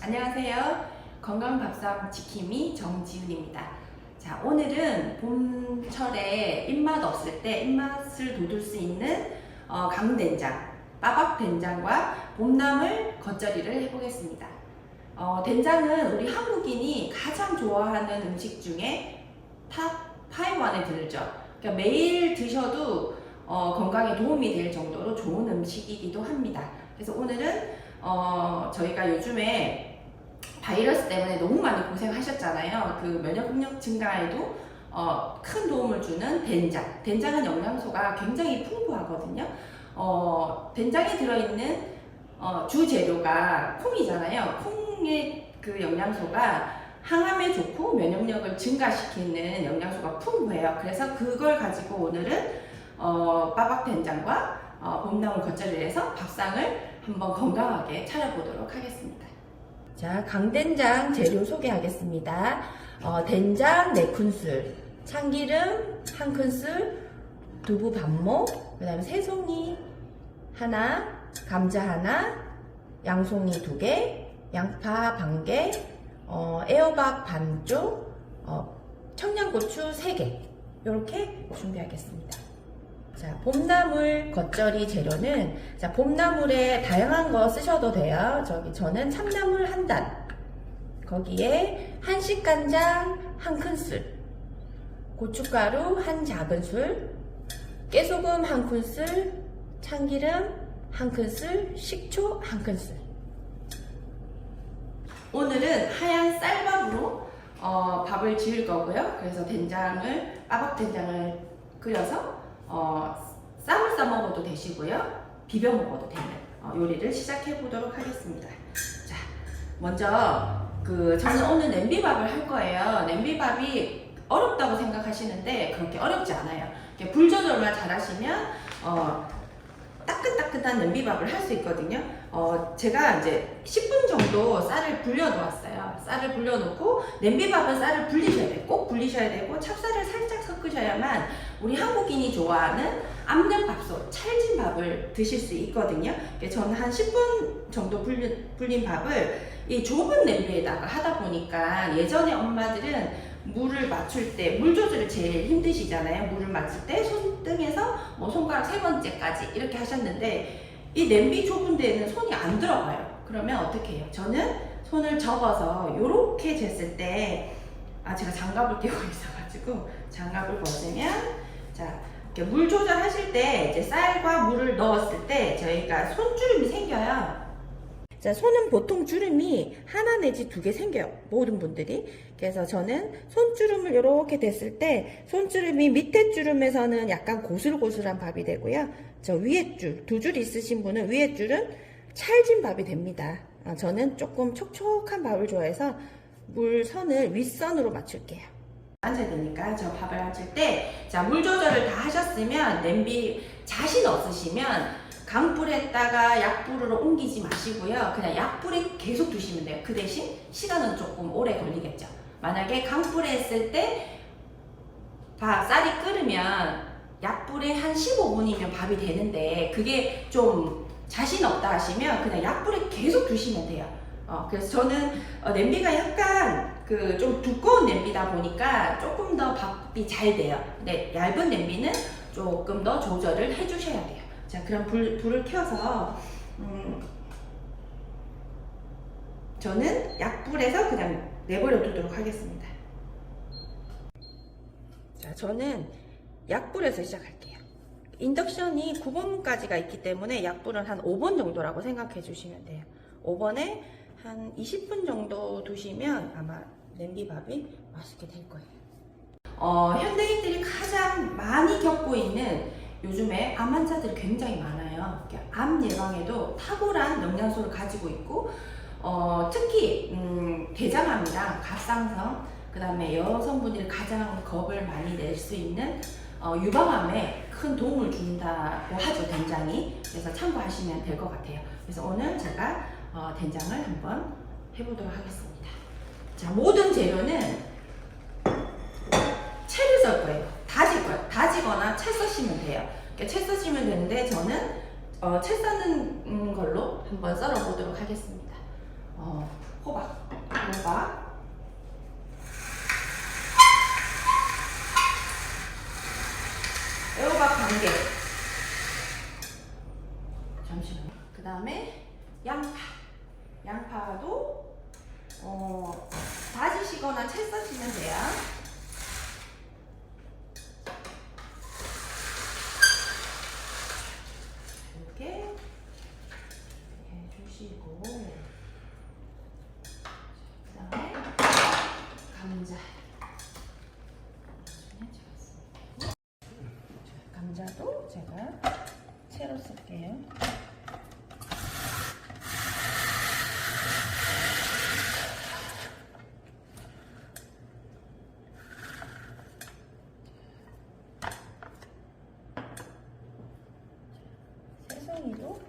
안녕하세요. 건강밥상 지킴이 정지훈입니다. 자, 오늘은 봄철에 입맛 없을 때 입맛을 돋울 수 있는 강된장, 빠박된장과 봄나물 겉절이를 해보겠습니다. 된장은 우리 한국인이 가장 좋아하는 음식 중에 탑5 안에 들죠. 그러니까 매일 드셔도 건강에 도움이 될 정도로 좋은 음식이기도 합니다. 그래서 오늘은 저희가 요즘에 바이러스 때문에 너무 많이 고생하셨잖아요. 그 면역력 증가에도 큰 도움을 주는 된장. 된장은 영양소가 굉장히 풍부하거든요. 된장에 들어있는 주재료가 콩이잖아요. 콩의 그 영양소가 항암에 좋고 면역력을 증가시키는 영양소가 풍부해요. 그래서 그걸 가지고 오늘은 빠박된장과 봄나물 겉절이를 해서 밥상을 한번 건강하게 차려보도록 하겠습니다. 자, 강된장 재료 소개하겠습니다. 된장 4큰술, 참기름 1큰술, 두부 반모, 그 다음에 새송이 하나, 감자 하나, 양송이 2개, 양파 반개, 애호박 반쪽, 청양고추 3개 이렇게 준비하겠습니다. 자, 봄나물 겉절이 재료는, 자, 봄나물에 다양한 거 쓰셔도 돼요. 저는 참나물 1단, 거기에 한식간장 1큰술, 고춧가루 1작은술, 깨소금 1큰술, 참기름 1큰술, 식초 1큰술. 오늘은 하얀 쌀밥으로 밥을 지을 거고요. 그래서 빠박된장을 끓여서 쌈을 싸 먹어도 되시고요, 비벼 먹어도 되는 요리를 시작해 보도록 하겠습니다. 자, 먼저 저는 오늘 냄비밥을 할 거예요. 냄비밥이 어렵다고 생각하시는데 그렇게 어렵지 않아요. 불 조절만 잘 하시면 따끈따끈한 냄비밥을 할 수 있거든요. 제가 이제 10분 정도 쌀을 불려 놓았어요. 쌀을 불려 놓고, 냄비밥은 쌀을 불리셔야 돼요. 꼭 불리셔야 되고, 찹쌀을 살짝 섞으셔야만 우리 한국인이 좋아하는 압력 밥솥, 찰진 밥을 드실 수 있거든요. 저는 한 10분 정도 불린 밥을 이 좁은 냄비에다가 하다 보니까, 예전에 엄마들은 물을 맞출 때, 물 조절이 제일 힘드시잖아요. 물을 맞출 때 손등에서 손가락 3번째까지 이렇게 하셨는데, 이 냄비 좁은 데에는 손이 안 들어가요. 그러면 어떻게 해요? 저는 손을 접어서 이렇게 쟀을 때, 제가 장갑을 끼고 있어가지고 장갑을 벗으면, 자, 이렇게 물 조절하실 때 이제 쌀과 물을 넣었을 때 저희가 손주름이 생겨요. 자, 손은 보통 주름이 하나 내지 2개 생겨요, 모든 분들이. 그래서 저는 손주름을 이렇게 댔을 때, 손주름이 밑에 주름에서는 약간 고슬고슬한 밥이 되고요, 저 위에 줄, 2줄 있으신 분은 위에 줄은 찰진 밥이 됩니다. 저는 조금 촉촉한 밥을 좋아해서 물선을 윗선으로 맞출게요. 앉아야 되니까 저 밥을 앉힐 때, 자, 물 조절을 다 하셨으면, 냄비 자신 없으시면 강불에다가 약불으로 옮기지 마시고요. 그냥 약불에 계속 두시면 돼요. 그 대신 시간은 조금 오래 걸리겠죠. 만약에 강불에 했을 때 쌀이 끓으면 약불에 한 15분이면 밥이 되는데, 그게 좀 자신 없다 하시면 그냥 약불에 계속 두시면 돼요. 그래서 저는 냄비가 약간 좀 두꺼운 냄비다 보니까 조금 더 밥이 잘 돼요. 근데 얇은 냄비는 조금 더 조절을 해주셔야 돼요. 자, 그럼 불을 켜서 저는 약불에서 그냥 내버려 두도록 하겠습니다. 자, 저는 약불에서 시작할게요. 인덕션이 9번까지가 있기 때문에 약불은 한 5번 정도라고 생각해 주시면 돼요. 5번에 한 20분 정도 두시면 아마 냄비밥이 맛있게 될 거예요. 현대인들이 가장 많이 겪고 있는, 요즘에 암 환자들이 굉장히 많아요. 암 예방에도 탁월한 영양소를 가지고 있고, 특히 대장암이랑 갑상선, 그 다음에 여성분들이 가장 겁을 많이 낼 수 있는 유방암에 큰 도움을 준다고 하죠, 된장이. 그래서 참고하시면 될 것 같아요. 그래서 오늘 제가 된장을 한번 해보도록 하겠습니다. 자, 모든 재료는 채를 썰 거예요. 다질 거예요. 다지거나 채 써시면 돼요. 채 써시면 되는데, 저는 채 써는 걸로 한번 썰어 보도록 하겠습니다. 호박 다지시거나 채 써시면 돼요. 이렇게 해주시고, 그 다음에 감자. 감자도 제가 채로 쓸게요. 새송이도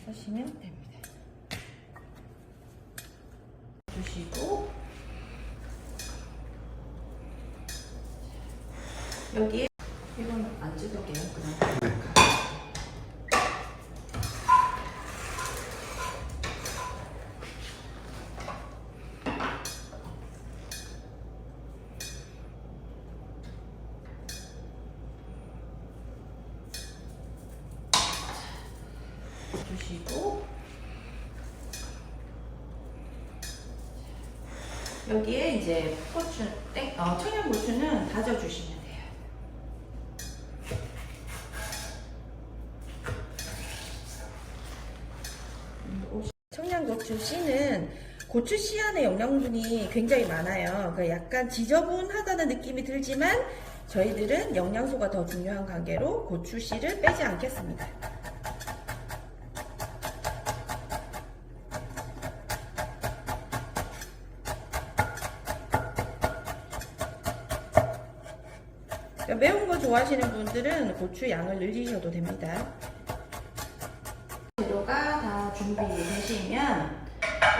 쓰시면 됩니다. 주시고 여기에 이건 안 뜯을게요. 그냥 주시고 여기에 이제 고추, 청양고추는 다져주시면 돼요. 청양고추 씨는 고추 씨 안에 영양분이 굉장히 많아요. 약간 지저분하다는 느낌이 들지만 저희들은 영양소가 더 중요한 관계로 고추 씨를 빼지 않겠습니다. 매운 거 좋아하시는 분들은 고추 양을 늘리셔도 됩니다. 재료가 다 준비되시면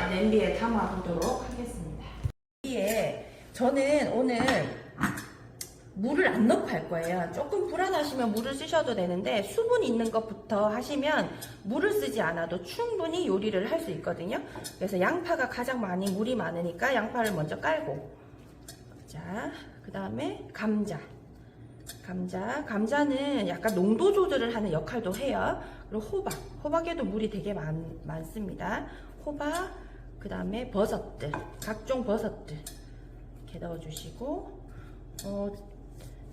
냄비에 담아 보도록 하겠습니다. 여기에 저는 오늘 물을 안 넣고 할 거예요. 조금 불안하시면 물을 쓰셔도 되는데 수분 있는 것부터 하시면 물을 쓰지 않아도 충분히 요리를 할 수 있거든요. 그래서 양파가 가장 많이 물이 많으니까 양파를 먼저 깔고, 자, 그 다음에 감자는 약간 농도 조절을 하는 역할도 해요. 그리고 호박에도 물이 되게 많습니다. 호박, 그 다음에 버섯들, 각종 버섯들 이렇게 넣어주시고,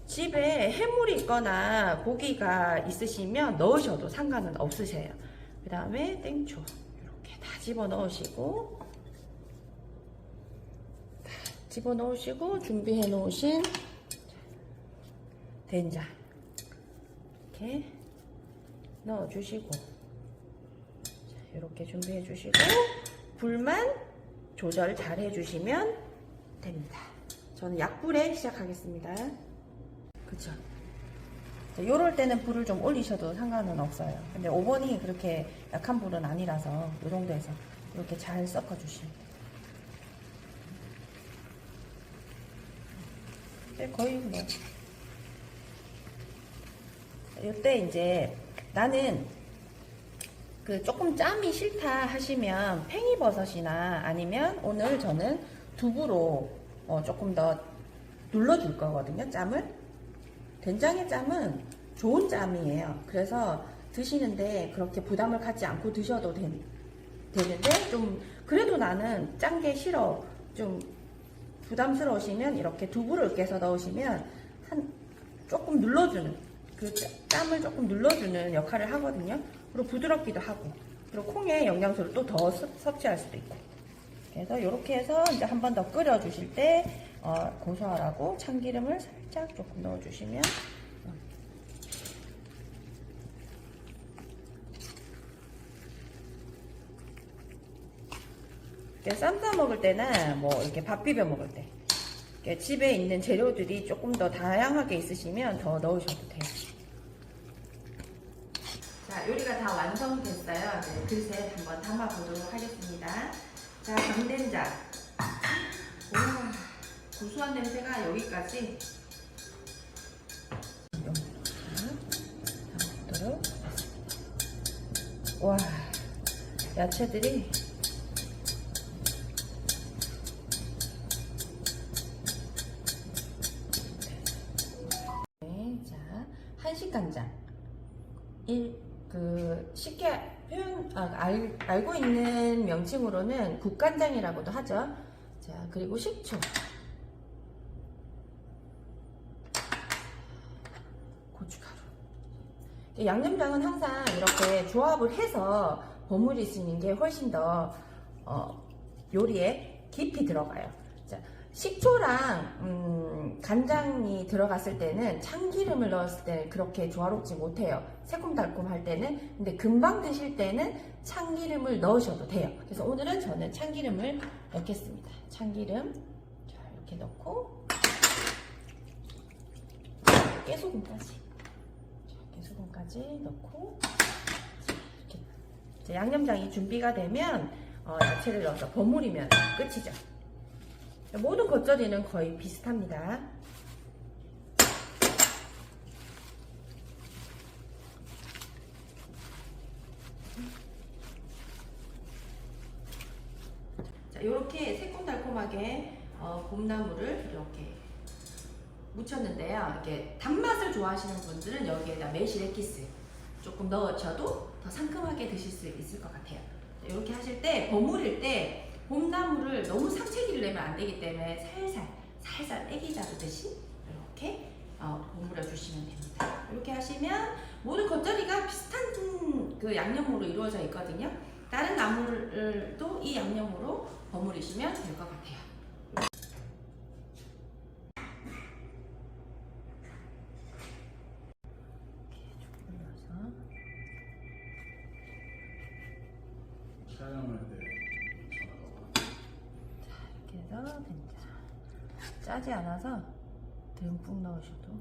집에 해물이 있거나 고기가 있으시면 넣으셔도 상관은 없으세요. 그 다음에 땡초 이렇게 다 집어넣으시고 준비해 놓으신 된장 이렇게 넣어주시고, 이렇게 준비해 주시고 불만 조절 잘 해주시면 됩니다. 저는 약불에 시작하겠습니다. 그쵸? 요럴 때는 불을 좀 올리셔도 상관은 없어요. 근데 오븐이 그렇게 약한 불은 아니라서 이 정도에서 이렇게 잘 섞어 주시면 돼요. 거의 뭐 이때 이제 나는 그 조금 짬이 싫다 하시면 팽이버섯이나 아니면 오늘 저는 두부로 조금 더 눌러줄 거거든요. 짬을. 된장의 짬은 좋은 짬이에요. 그래서 드시는데 그렇게 부담을 갖지 않고 드셔도 되는데 좀 그래도 나는 짠 게 싫어, 좀 부담스러우시면 이렇게 두부를 깨서 넣으시면 조금 눌러주는, 그 땀을 조금 눌러주는 역할을 하거든요. 그리고 부드럽기도 하고, 그리고 콩의 영양소를 또 더 섭취할 수도 있고. 그래서 이렇게 해서 이제 한 번 더 끓여 주실 때 고소하라고 참기름을 살짝 조금 넣어주시면, 쌈 싸 먹을 때나 뭐 이렇게 밥 비벼 먹을 때 집에 있는 재료들이 조금 더 다양하게 있으시면 더 넣으셔도 돼요. 자, 요리가 다 완성됐어요. 네, 그릇에 한번 담아 보도록 하겠습니다. 자, 강된장. 와, 고소한 냄새가 여기까지. 담아보도록. 와, 야채들이 홍시간장. 쉽게 알고 있는 명칭으로는 국간장이라고도 하죠. 자, 그리고 식초. 고춧가루. 양념장은 항상 이렇게 조합을 해서 버무릴 수 있는 게 훨씬 더 요리에 깊이 들어가요. 자, 식초랑 간장이 들어갔을 때는 참기름을 넣었을 때는 그렇게 조화롭지 못해요. 새콤달콤할 때는. 근데 금방 드실 때는 참기름을 넣으셔도 돼요. 그래서 오늘은 저는 참기름을 넣겠습니다. 참기름 자, 이렇게 넣고 깨소금까지 넣고 이렇게 양념장이 준비가 되면 야채를 넣어서 버무리면 끝이죠. 모든 겉절이는 거의 비슷합니다. 자, 이렇게 새콤달콤하게 봄나물을 이렇게 묻혔는데요. 이렇게 단맛을 좋아하시는 분들은 여기에다 매실 액기스 조금 넣으셔도 더 상큼하게 드실 수 있을 것 같아요. 이렇게 하실 때 버무릴 때 봄나물을 너무 상체기를 내면 안 되기 때문에 살살 애기 다루듯이 이렇게 버무려 주시면 됩니다. 이렇게 하시면 모든 겉절이가 비슷한 그 양념으로 이루어져 있거든요. 다른 나물도 이 양념으로 버무리시면 될 것 같아요. 촬영할 때 이렇게 해서 된장. 짜지 않아서 듬뿍 넣으셔도 돼요.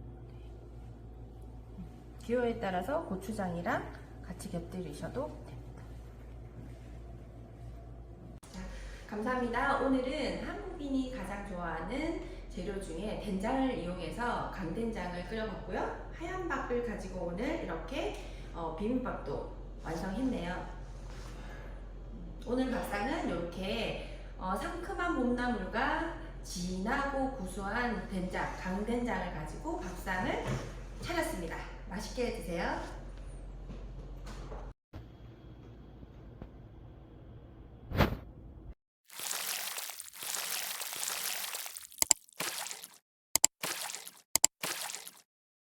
기호에 따라서 고추장이랑 같이 곁들이셔도 됩니다. 자, 감사합니다. 오늘은 한국인이 가장 좋아하는 재료 중에 된장을 이용해서 강된장을 끓여봤고요. 하얀 밥을 가지고 오늘 이렇게 비빔밥도 완성했네요. 오늘 밥상은 이렇게 상큼한 봄나물과 진하고 구수한 된장, 강된장을 가지고 밥상을 차렸습니다. 맛있게 드세요.